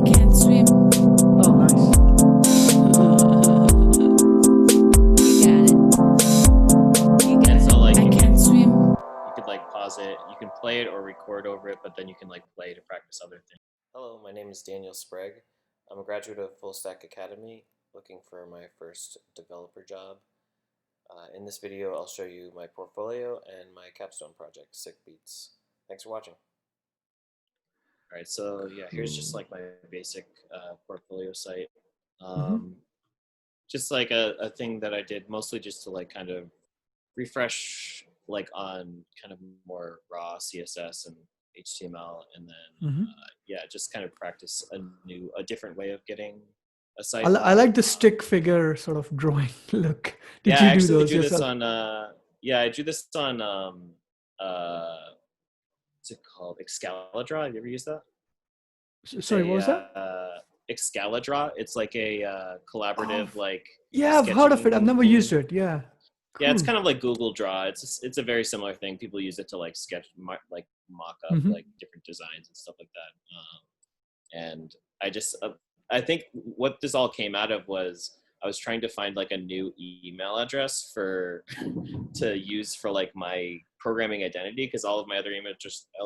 can't swim. Oh, nice. You got it. You got And so, like, it. I you can't swim. could like pause it, you can play it or record over it, but then you can like play to practice other things. Hello, my name is Daniel Sprague. I'm a graduate of Full Stack Academy, looking for my first developer job. In this video, I'll show you my portfolio and my capstone project, Siqbeets. Thanks for watching. All right, so yeah, here's just like my basic portfolio site. Just like a thing that I did mostly just to like kind of refresh like on kind of more raw CSS and HTML, and then yeah, just kind of practice a different way of getting a site. I like the stick figure sort of drawing look. Did yeah, you I do actually those drew this yourself? on yeah, I drew this on what's it called? Excalidraw. Have you ever used that? Sorry, what was that? Excalidraw. It's like a collaborative like Yeah, I've heard of it. I've sketching never thing. used it. Yeah. Yeah, it's Cool. kind of like Google Draw. It's a very similar thing. People use it to like sketch, like mock up like different designs and stuff like that. And I think what this all came out of was I was trying to find like a new email address to use for like my programming identity, because all of my other email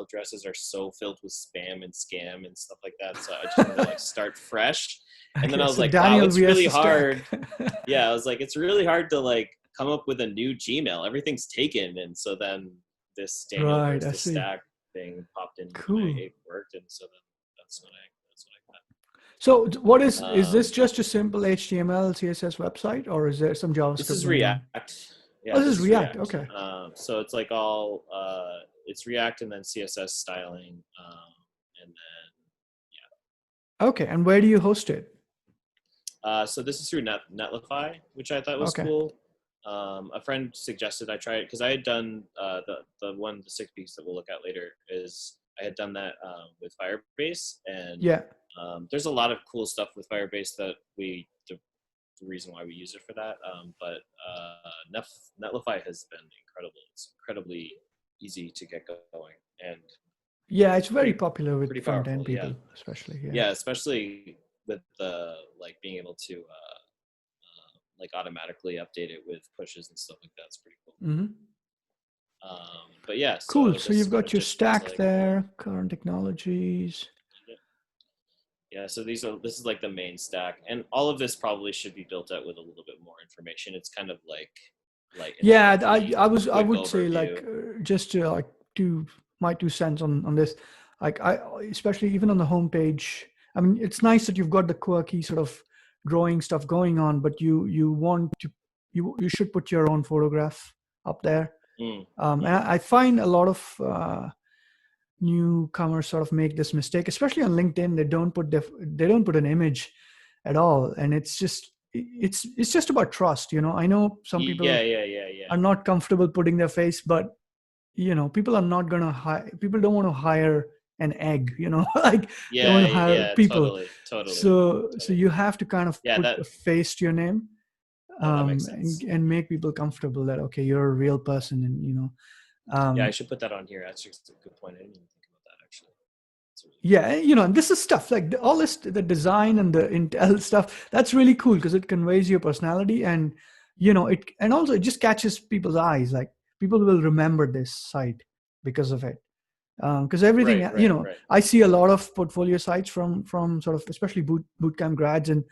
addresses are so filled with spam and scam and stuff like that. So I just wanted to like start fresh. And then I was so like, Daniel, wow, it's we really have to stack. hard. Yeah, I was like, it's really hard to like come up with a new Gmail. Everything's taken. And so then this Daniel Right, versus I the see. stack thing popped in. Cool. And it worked. And so then that's what I got. So what is this just a simple HTML, CSS website, or is there some JavaScript? This is going on? React. Yeah, Oh, this is React. Okay. So it's like all it's React and then CSS styling, and then Okay, and where do you host it? so this is through Netlify, which I thought was cool. A friend suggested I try it because I had done the 6 piece that we'll look at later. Is I had done that with Firebase, and yeah, there's a lot of cool stuff with Firebase that the reason why we use it for that. But Netlify has been incredible. It's incredibly easy to get going, and yeah, it's very popular with front end powerful, people, especially. Yeah, especially with the like being able to like automatically update it with pushes and stuff like that. It's pretty cool. But yeah, cool. So you've got your stack like, there, current technologies. Yeah, so this is like the main stack, and all of this probably should be built out with a little bit more information. It's kind of like yeah, I would say like just to like my 2 cents on this, like especially even on the homepage. I mean, it's nice that you've got the quirky sort of drawing stuff going on, but you should put your own photograph up there. And I find a lot of newcomers sort of make this mistake, especially on LinkedIn. They don't put an image at all, and it's just about trust. I know some people are not comfortable putting their face, but people are not gonna people don't want to hire an egg, like they want to hire people. Totally. So you have to kind of put a face to your name, that makes sense. and make people comfortable that okay, you're a real person, and yeah, I should put that on here. That's just a good point. I didn't even think about that actually. Yeah, and this is stuff like all this, the design and the Intel stuff. That's really cool because it conveys your personality, and and also it just catches people's eyes. Like people will remember this site because of it. Because everything, right. I see a lot of portfolio sites from sort of especially bootcamp grads, and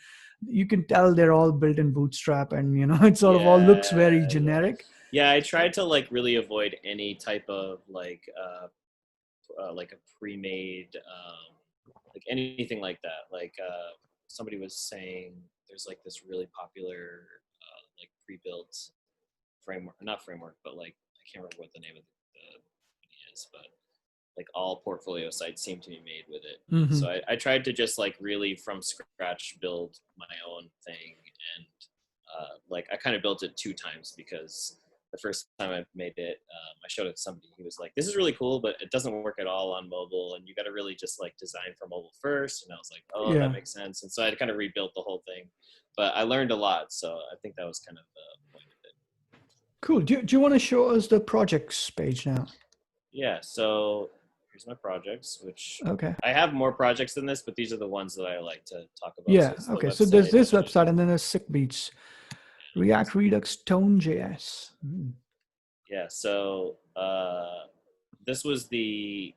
you can tell they're all built in Bootstrap, and it sort of all looks very generic. Yeah, I tried to like really avoid any type of like a pre-made like anything like that. Like somebody was saying there's like this really popular like pre-built framework, not framework, but like I can't remember what the name of the company is, but like all portfolio sites seem to be made with it. So I tried to just like really from scratch build my own thing, and like I kind of built it 2 times because the first time I made it, I showed it to somebody. He was like, "This is really cool, but it doesn't work at all on mobile, and you got to really just like design for mobile first." And I was like, "Oh, that makes sense." And so I kind of rebuilt the whole thing, but I learned a lot. So I think that was kind of the point of it. Cool. Do you want to show us the projects page now? Yeah. So here's my projects, which Okay. I have more projects than this, but these are the ones that I like to talk about. Yeah. So Okay. So there's this website, and then there's Siqbeets, React Redux Tone.js. Yeah. So this was the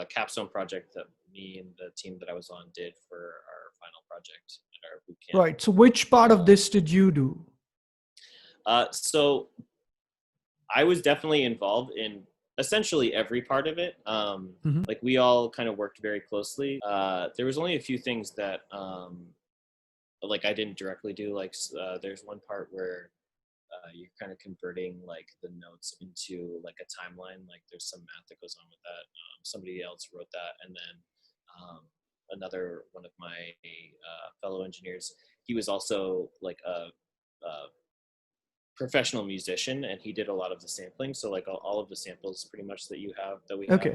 capstone project that me and the team that I was on did for our final project at our bootcamp. Right. So which part of this did you do? So I was definitely involved in essentially every part of it. Like we all kind of worked very closely. There was only a few things that like I didn't directly do. Like there's one part where you're kind of converting like the notes into like a timeline. Like there's some math that goes on with that. Somebody else wrote that, and then another one of my fellow engineers, he was also like a professional musician, and he did a lot of the sampling. So like all of the samples pretty much that we have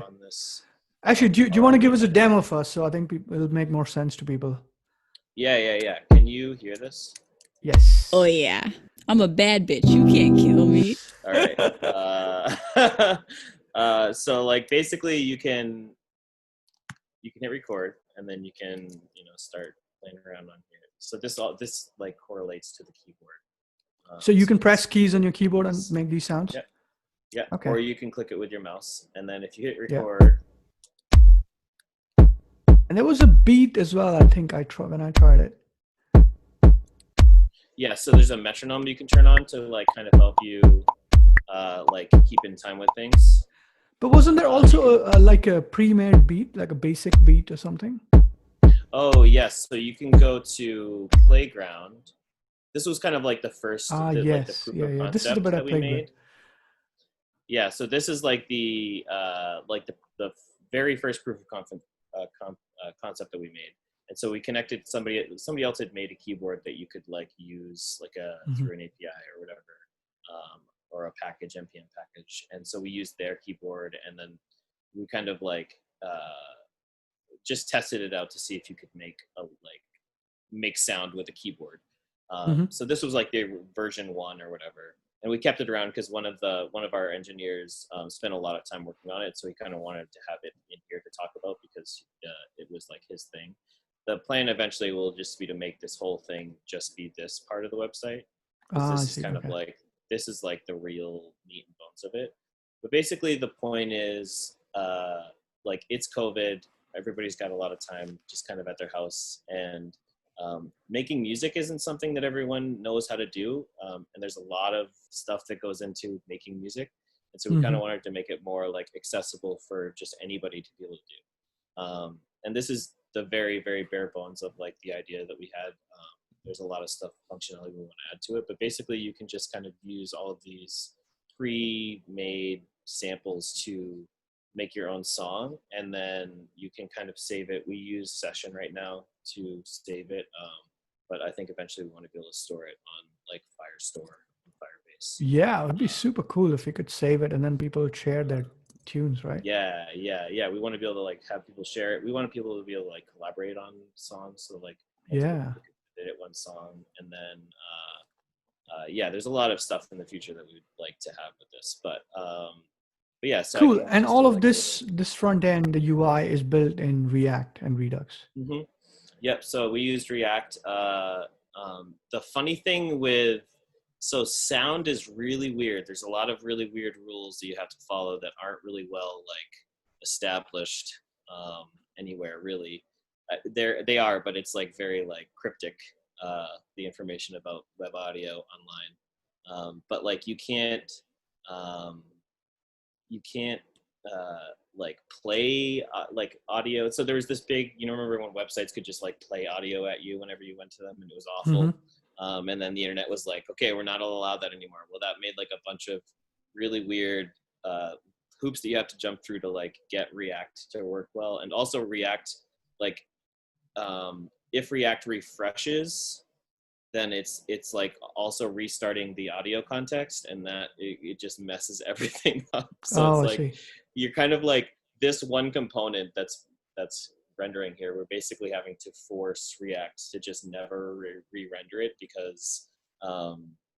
on this. Actually, do you want to give us a demo first? So I think it'll make more sense to people. Yeah. Can you hear this? Yes. Oh yeah, I'm a bad bitch. You can't kill me. All right. So like basically you can hit record, and then you can start playing around on here. So this like correlates to the keyboard. So you can press keys on your keyboard and make these sounds? Yeah. Okay. Or you can click it with your mouse, and then if you hit record. And there was a beat as well, I think when I tried it. Yeah, so there's a metronome you can turn on to like kind of help you like keep in time with things. But wasn't there also like a pre-made beat, like a basic beat or something? Oh yes, so you can go to Playground. This was kind of like the first, yes, like the proof of concept this is the bit I that we played made. with. Yeah, so this is like the very first proof of concept that we made. And so we connected somebody else had made a keyboard that you could like use like through an API or whatever, or a package, npm package. And so we used their keyboard, and then we kind of like just tested it out to see if you could make sound with a keyboard. So this was like the version 1 or whatever, and we kept it around because one of our engineers spent a lot of time working on it, so he kind of wanted to have it in here to talk about because it was like his thing. The plan eventually will just be to make this whole thing just be this part of the website, because this is kind of like the real meat and bones of it. But basically the point is like it's COVID, everybody's got a lot of time just kind of at their house, and making music isn't something that everyone knows how to do, and there's a lot of stuff that goes into making music, and so we kind of wanted to make it more like accessible for just anybody to be able to do. And this is the very, very bare bones of like the idea that we had. There's a lot of stuff, functionality we want to add to it, but basically you can just kind of use all of these pre-made samples to make your own song, and then you can kind of save it. We use Session right now to save it, but I think eventually we want to be able to store it on like Firestore and Firebase. Yeah, it would be super cool if you could save it and then people would share their tunes, right? Yeah. We want to be able to like have people share it. We want people to be able to like collaborate on songs. So like edit one song, and then there's a lot of stuff in the future that we'd like to have with this. But yeah, so cool. And all of this front end, the UI is built in React and Redux. Yep. So we used React. The funny thing so sound is really weird. There's a lot of really weird rules that you have to follow that aren't really well like established anywhere really. They are, but it's like very like cryptic, the information about web audio online. But like you can't like play like audio. So there was this big, remember when websites could just like play audio at you whenever you went to them, and it was awful. And then the internet was like, okay, we're not allowed that anymore. Well, that made like a bunch of really weird hoops that you have to jump through to like get React to work well. And also React, like if React refreshes, then it's like also restarting the audio context, and that it just messes everything up. So it's like you're kind of like this one component that's rendering here, we're basically having to force React to just never re-render it because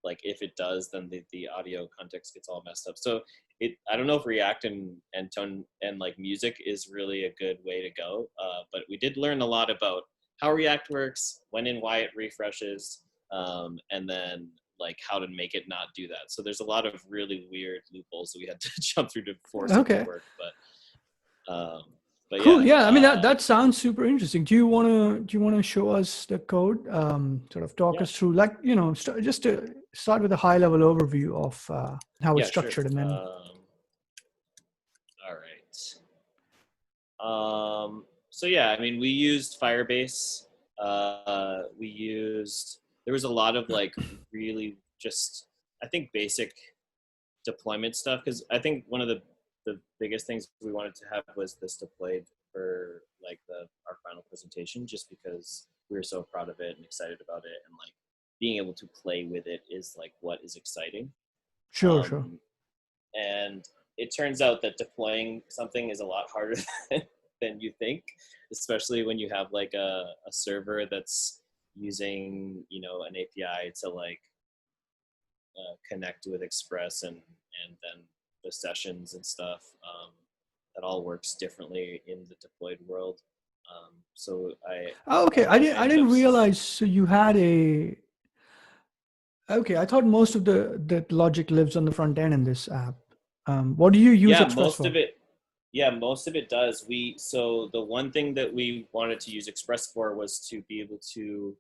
like if it does, then the audio context gets all messed up. So I don't know if React and tone and like music is really a good way to go. But we did learn a lot about how React works, when and why it refreshes, and then like how to make it not do that. So there's a lot of really weird loopholes that we had to jump through to force it to work. But Cool. yeah, I mean, that sounds super interesting. Do you want to show us the code? Sort of talk us through, like, just to start with a high level overview of how it's structured, sure. and then. All right. So yeah, I mean, we used Firebase. There was a lot of like really just, I think, basic deployment stuff, because I think one of the biggest things we wanted to have was this deployed for like our final presentation, just because we were so proud of it and excited about it, and like being able to play with it is like what is exciting. Sure. And it turns out that deploying something is a lot harder than you think, especially when you have like a server that's using, an API to like connect with Express and then the sessions and stuff. That all works differently in the deployed world. So okay. I didn't realize. So you had a. Okay, I thought most of the logic lives on the front end in this app. What do you use Express for? Most of it does. So the one thing that we wanted to use Express for was to be able to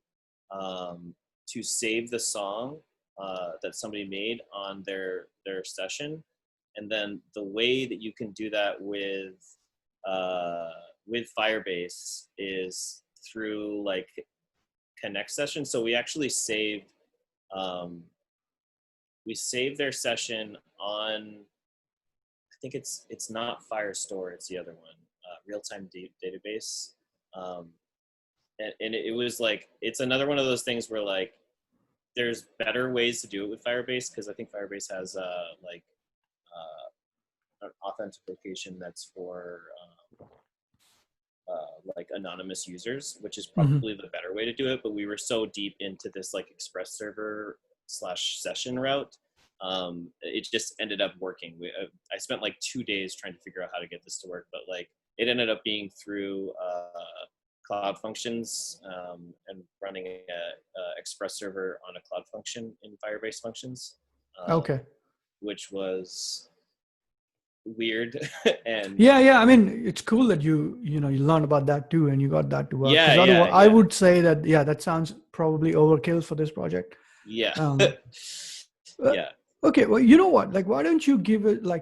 save the song that somebody made on their session, and then the way that you can do that with Firebase is through like Connect session. So we actually saved their session on, I think it's not Firestore, it's the other one, real-time database. And it was like, it's another one of those things where like there's better ways to do it with Firebase, because I think Firebase has an authentication that's for like anonymous users, which is probably the better way to do it. But we were so deep into this like Express server / session route, it just ended up working. I spent like 2 days trying to figure out how to get this to work, but like it ended up being through Cloud Functions, and running a Express server on a Cloud Function in Firebase Functions. Okay. Which was weird. And yeah, I mean, it's cool that you learned about that too, and you got that to work. Yeah. I would say that that sounds probably overkill for this project. Yeah. Yeah. Okay, well, you know what, like, why don't you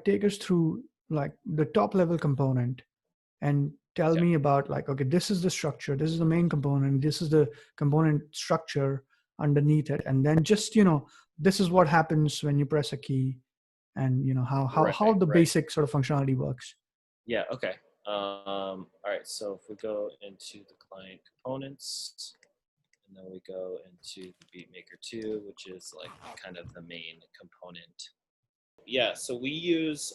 take us through like the top level component and tell me about like, okay, this is the structure, this is the main component, this is the component structure underneath it, and then just this is what happens when you press a key, and how the basic sort of functionality works. Yeah. Okay. All right. So if we go into the client components, and then we go into the BeatMaker 2, which is like kind of the main component. Yeah. So we use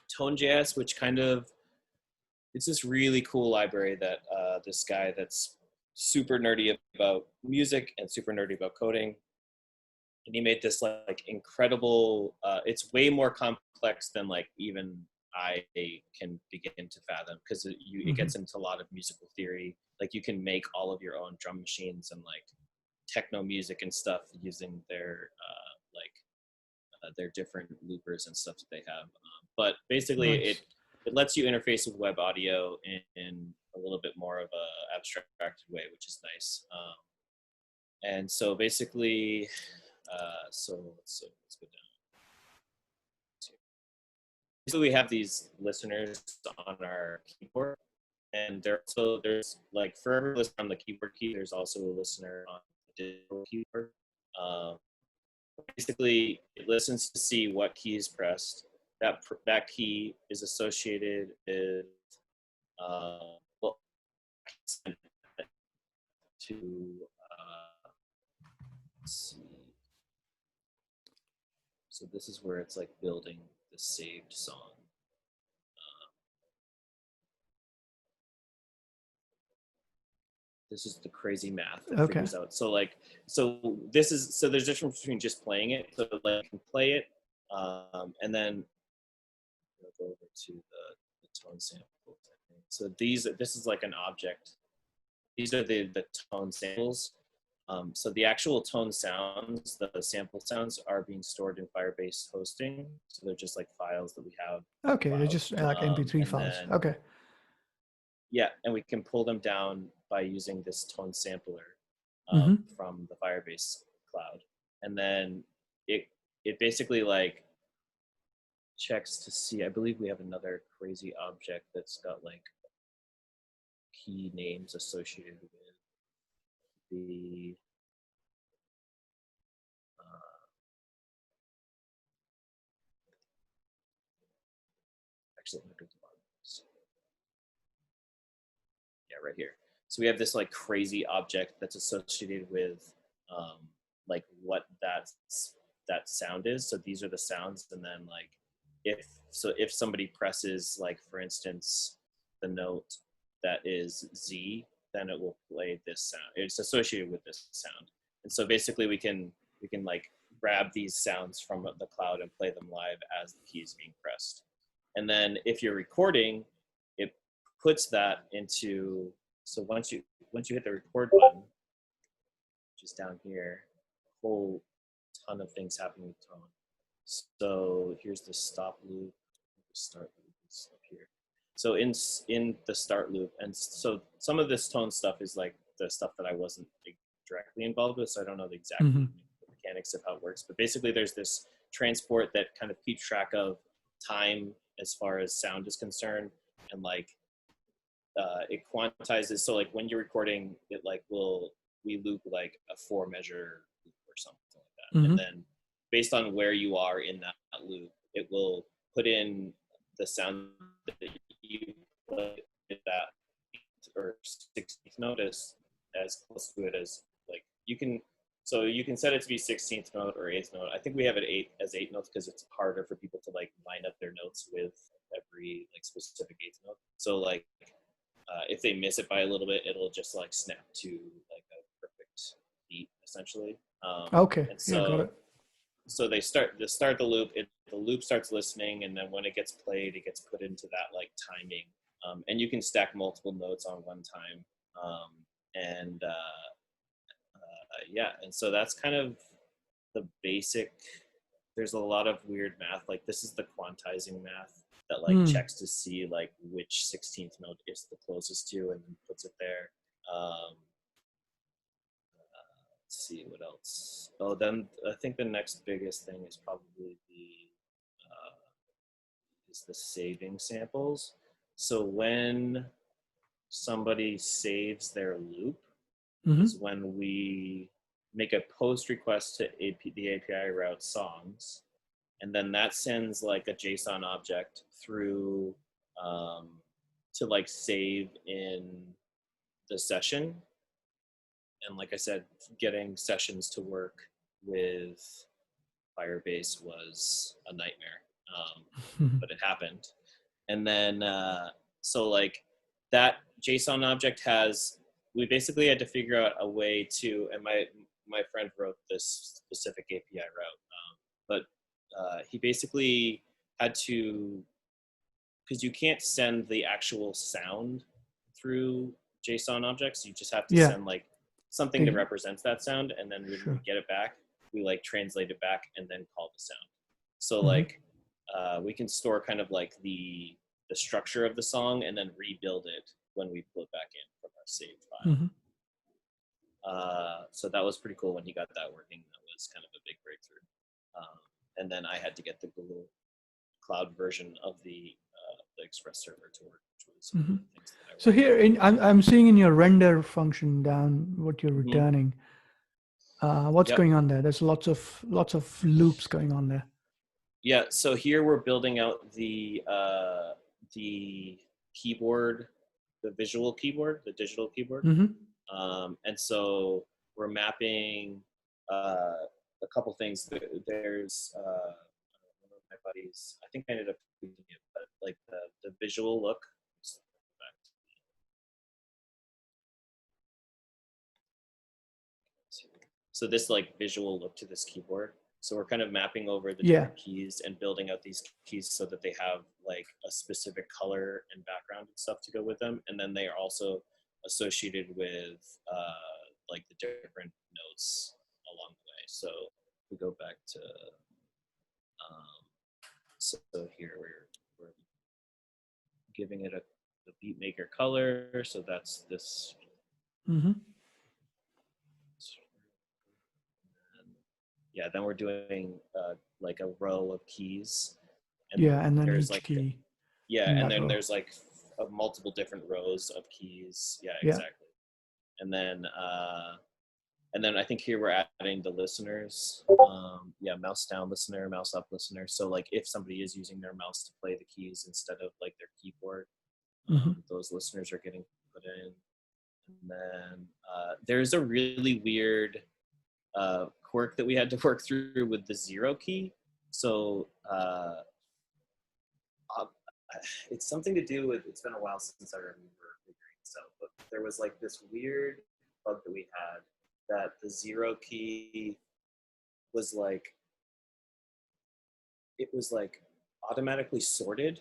Tone.js, which it's this really cool library that this guy that's super nerdy about music and super nerdy about coding, and he made this like incredible, it's way more complex than like even I can begin to fathom, because it gets into a lot of musical theory. Like you can make all of your own drum machines and like techno music and stuff using their their different loopers and stuff that they have. But basically it lets you interface with web audio in a little bit more of a abstracted way, which is nice. And so basically, so let's go down. So we have these listeners on our keyboard, and there's like for every listener on the keyboard key, there's also a listener on the digital keyboard. Basically, it listens to see what key is pressed. That key is associated with let's see. So this is where it's like building the saved song. this is the crazy math that Okay. figures out. So like, so there's a difference between just playing it. So like, you can play it, and then I'll go over to the tone samples. So this is like an object. These are the tone samples. So the actual tone sounds, the sample sounds, are being stored in Firebase hosting. So they're just like files that we have. Okay, they're just like MP3 and files. then, Okay. Yeah, and we can pull them down by using this tone sampler from the Firebase cloud, and then it basically like checks to see. I believe we have another crazy object that's got like key names associated with the actually, I'm gonna go to the bottom. Yeah, right here. So we have this like crazy object that's associated with like what that sound is. So these are the sounds, and then like if somebody presses, like for instance, the note that is Z, then it will play this sound. It's associated with this sound. And so basically we can like grab these sounds from the cloud and play them live as the key is being pressed. And then if you're recording, it puts that into, so once you hit the record button, which is down here, a whole ton of things happen with tone. So here's the stop loop, the start loop is up here. So in the start loop, and so some of this tone stuff is like the stuff that I wasn't directly involved with, so I don't know the exact mechanics of how it works. But basically, there's this transport that kind of keeps track of time as far as sound is concerned, and like it quantizes. So like when you're recording, it like we loop like a 4-measure loop or something like that, and then based on where you are in that loop, it will put in the sound that you put in that or 16th note as close to it as like you can. So you can set it to be 16th note or 8th note. I think we have it 8 notes because it's harder for people to like line up their notes with every like specific 8th note. So like if they miss it by a little bit, it'll just like snap to like a perfect beat essentially. Okay. And so, yeah, got it. So they start the loop. The loop starts listening, and then when it gets played, it gets put into that like timing. And you can stack multiple notes on one time. And yeah, and so that's kind of the basic. There's a lot of weird math. Like this is the quantizing math that like checks to see like which 16th note is the closest to, and then puts it there. Let's see what else. Oh, then I think the next biggest thing is probably the saving samples. So when somebody saves their loop is when we make a post request to the API route songs, and then that sends like a JSON object through to like save in the session. And like I said, getting sessions to work with Firebase was a nightmare, but it happened. And then, so like that JSON object we basically had to figure out a way to, and my friend wrote this specific API route, but he basically had to, because you can't send the actual sound through JSON objects, you just have to send like something that represents that sound, and then when we get it back, we like translate it back and then call the sound. So like we can store kind of like the structure of the song and then rebuild it when we pull it back in from our saved file. So that was pretty cool when he got that working. That was kind of a big breakthrough. And then I had to get the Google Cloud version of the Express server to work, which was one of the things that I So here, I'm seeing in your render function down what you're returning. What's going on there? There's lots of loops going on there. Yeah. So here we're building out the keyboard, the visual keyboard, the digital keyboard. And so we're mapping a couple things. There's one of my buddies, I think I ended up tweeting it, but like the visual look. So this like visual look to this keyboard. So we're kind of mapping over the Yeah. different keys and building out these keys so that they have like a specific color and background and stuff to go with them. And then they are also associated with like the different notes along the way. So we go back to, so here we're giving it the beat maker color. So that's this. Mm-hmm. Yeah, then we're doing like a row of keys. And then there's each like key. and then there's like multiple different rows of keys. Yeah, exactly. And then I think here we're adding the listeners. Mouse down listener, mouse up listener. So like if somebody is using their mouse to play the keys instead of like their keyboard, those listeners are getting put in. And then there's a really weird quirk that we had to work through with the 0 key. So it's something to do with, it's been a while since I remember figuring this out, but there was like this weird bug that we had that the 0 key was like, it was like automatically sorted.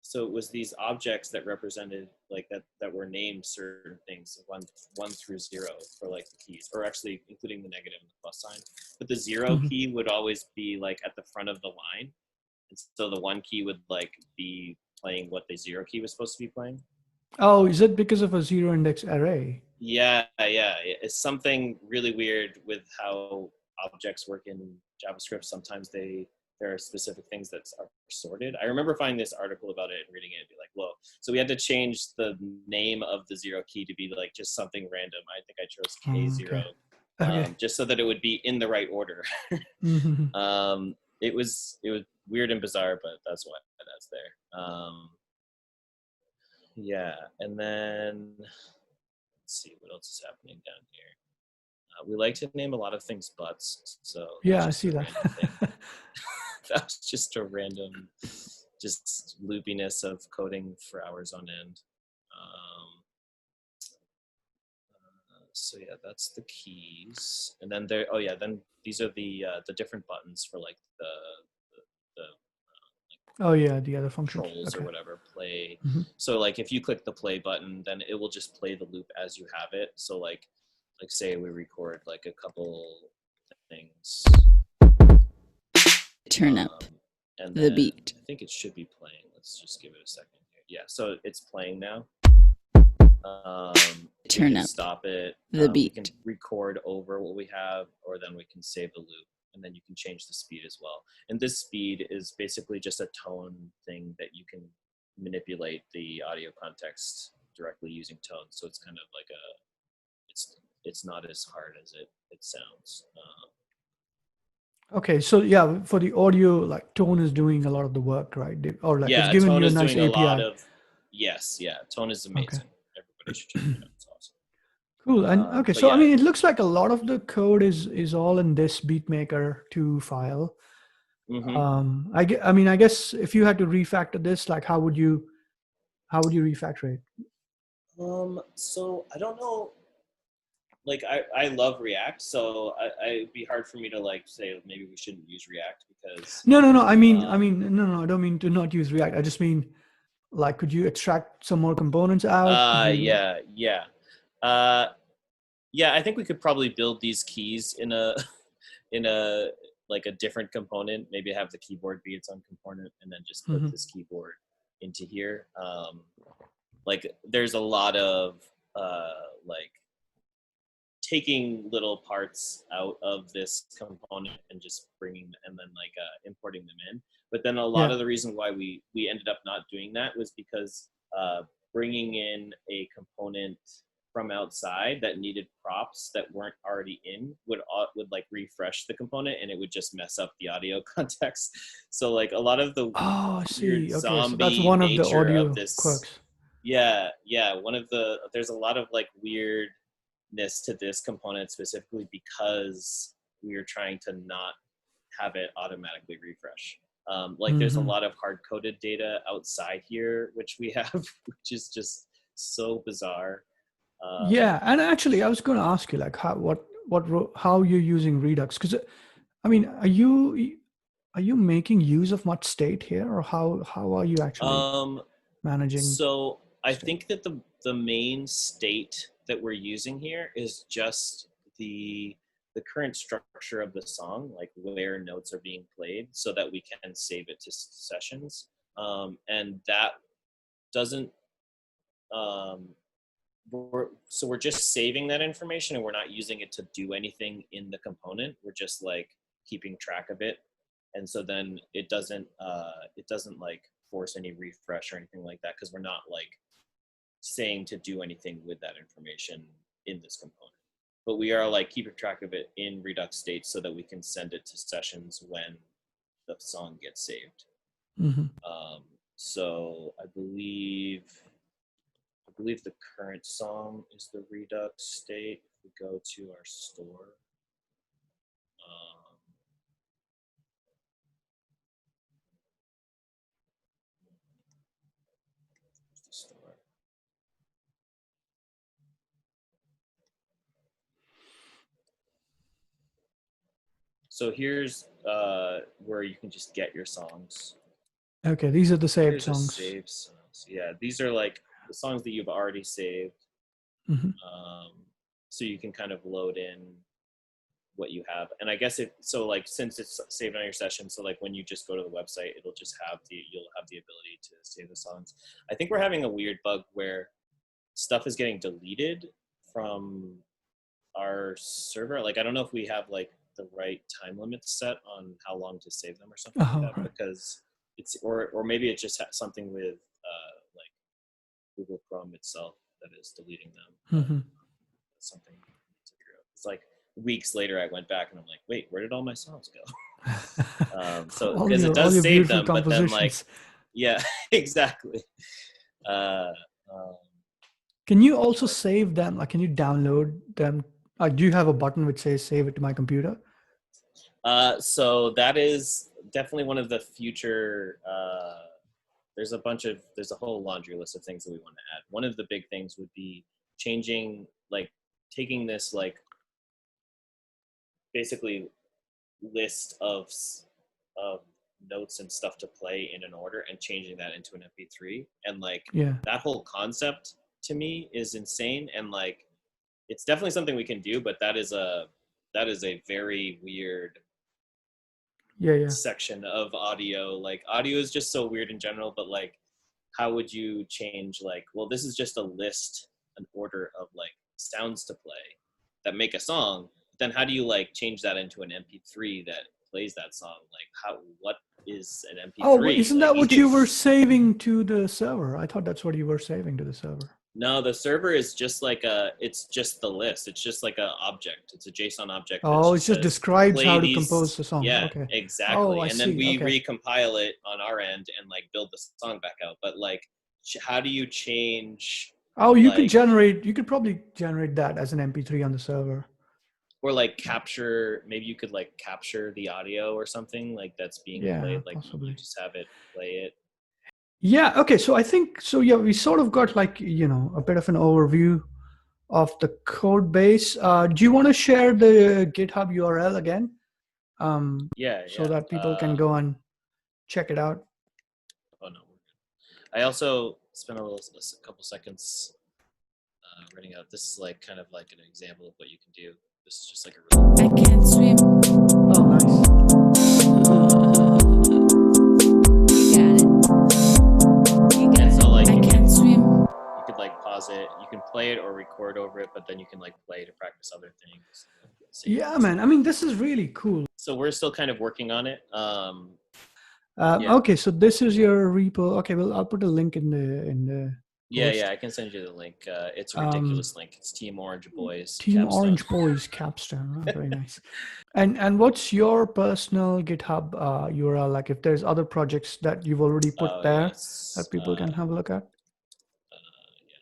So it was these objects that represented like that were named certain things, one through 0 for like the keys, or actually including the negative and the plus sign. But the 0 key would always be like at the front of the line. And so the 1 key would like be playing what the 0 key was supposed to be playing. Oh, is it because of a 0 index array? Yeah. It's something really weird with how objects work in JavaScript. Sometimes there are specific things that are sorted. I remember finding this article about it and reading it and be like, whoa. So we had to change the name of the 0 key to be like just something random. I think I chose K0, Okay. just so that it would be in the right order. It was weird and bizarre, but that's why that's there. And then let's see what else is happening down here. We like to name a lot of things butts, so yeah, I see that. That was just a random, just loopiness of coding for hours on end. So yeah, that's the keys, and then then these are the different buttons for like the the other functions, controls or whatever, play. So like if you click the play button, then it will just play the loop as you have it. So like say we record like a couple things, turn up and the beat. I think it should be playing. Let's just give it a second here. Yeah, so it's playing now. Turn up, stop it. The beat. We can record over what we have, or then we can save the loop, and then you can change the speed as well. And this speed is basically just a tone thing that you can manipulate the audio context directly using tone. So it's kind of like it's not as hard as it sounds. Okay, so yeah, for the audio, like tone is doing a lot of the work, right? Or like it's giving tone you a is nice doing API. a lot of, tone is amazing. Everybody should check it out. It's awesome. Cool. And so I mean, it looks like a lot of the code is all in this beatmaker 2 file. I guess if you had to refactor this, like how would you refactor it? So I don't know. Like I love React, so it'd be hard for me to like say maybe we shouldn't use React because. No. I mean, no. I don't mean to not use React. I just mean, like, could you extract some more components out? Yeah. I think we could probably build these keys in a like a different component. Maybe have the keyboard be its own component, and then just put this keyboard into here. Like there's a lot of like taking little parts out of this component and just bringing and then like importing them in. But then a lot of the reason why we ended up not doing that was because bringing in a component from outside that needed props that weren't already in would like refresh the component, and it would just mess up the audio context. So like a lot of the weird zombie so that's one of the audio of this quirks. There's a lot of like weirdness to this component specifically because we are trying to not have it automatically refresh. There's a lot of hard-coded data outside here, which we have, which is just so bizarre. And actually, I was going to ask you, like, how you're using Redux? Because I mean, are you making use of much state here, or how are you actually managing? So I state? think that the main state that we're using here is just the current structure of the song, like where notes are being played, so that we can save it to sessions. And that doesn't. We're just saving that information, and we're not using it to do anything in the component. We're just like keeping track of it, and so then it doesn't like force any refresh or anything like that, because we're not like saying to do anything with that information in this component. But we are like keeping track of it in Redux state so that we can send it to sessions when the song gets saved. Mm-hmm. So I believe the current song is the Redux state. If we go to our store, the store. So here's where you can just get your songs. Okay, these are the saved Here's songs. Saved songs. Yeah, these are like the songs that you've already saved. Mm-hmm. So you can kind of load in what you have, and I guess since it's saved on your session, so like when you just go to the website, you'll have the ability to save the songs. I think we're having a weird bug where stuff is getting deleted from our server. Like I don't know if we have like the right time limit set on how long to save them or something like that, because it's or maybe it just has something with like Google Chrome itself that is deleting them. Mm-hmm. Something to figure out. It's like weeks later I went back and I'm like, wait, where did all my songs go? So because it does save them, but then like, yeah, exactly. Can you also save them? Like, can you download them? Do you have a button which says "Save it to my computer"? So that is definitely one of the future. There's a whole laundry list of things that we want to add. One of the big things would be taking this like basically list of notes and stuff to play in an order and changing that into an MP3. And like that whole concept to me is insane. And like it's definitely something we can do, but that is a very weird section of audio. Like audio is just so weird in general, but like how would you change like, well, this is just a list, an order of like sounds to play that make a song. Then how do you like change that into an MP3 that plays that song? Like what is an MP3? Oh, isn't that what you were saving to the server? I thought that's what you were saving to the server. No, the server is just like it's just the list. It's just like an object. It's a JSON object. Oh, it just describes how to compose the song. Yeah, okay. Exactly. Oh, and then we recompile it on our end and like build the song back out. But like, how do you change? Oh, you could probably generate that as an MP3 on the server. Or like maybe you could like capture the audio or something like that's being played. Like possibly. You just have it play it. Yeah. Okay. So I think so. Yeah, we sort of got like a bit of an overview of the code base. Do you want to share the GitHub URL again? So that people can go and check it out. Oh no. I also spent a couple seconds writing out. This is like kind of like an example of what you can do. This is just like a really. I can't swim. Oh, nice. You got it. So like I can't swim. You could like pause it. You can play it or record over it, but then you can like play to practice other things. Yeah, man. I mean, this is really cool. So we're still kind of working on it. Okay, so this is your repo. Okay, well, I'll put a link in the. Yeah, I can send you the link. It's a ridiculous link. It's Team Orange Boys. Team Capstone. Orange Boys Capstone. Oh, very nice. And what's your personal GitHub URL? Like, if there's other projects that you've already put there that people can have a look at.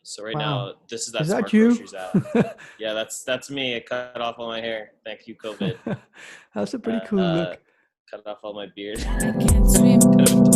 So right now, this is that Smart you? Groceries app. Yeah, that's me. I cut off all my hair. Thank you, COVID. That's a pretty cool look. Cut off all my beard. I can't swim. Kind of